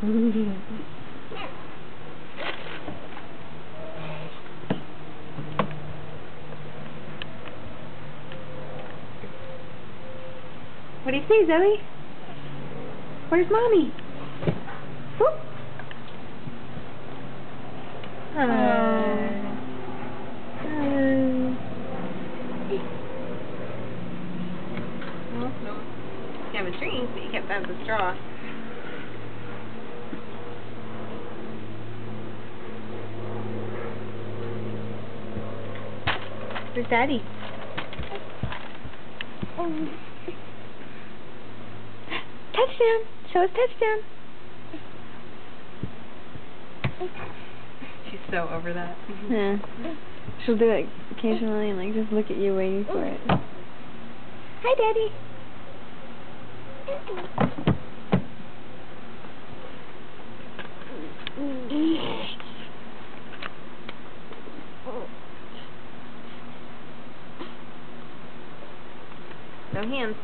What do you say, Zoe? Where's Mommy? Whoop. Well, no. You have a drink, but you can't have the straw. Where's Daddy? Touchdown! Show us touchdown! She's so over that. Yeah. She'll do it occasionally and like just look at you waiting for it. Hi, Daddy. No hands.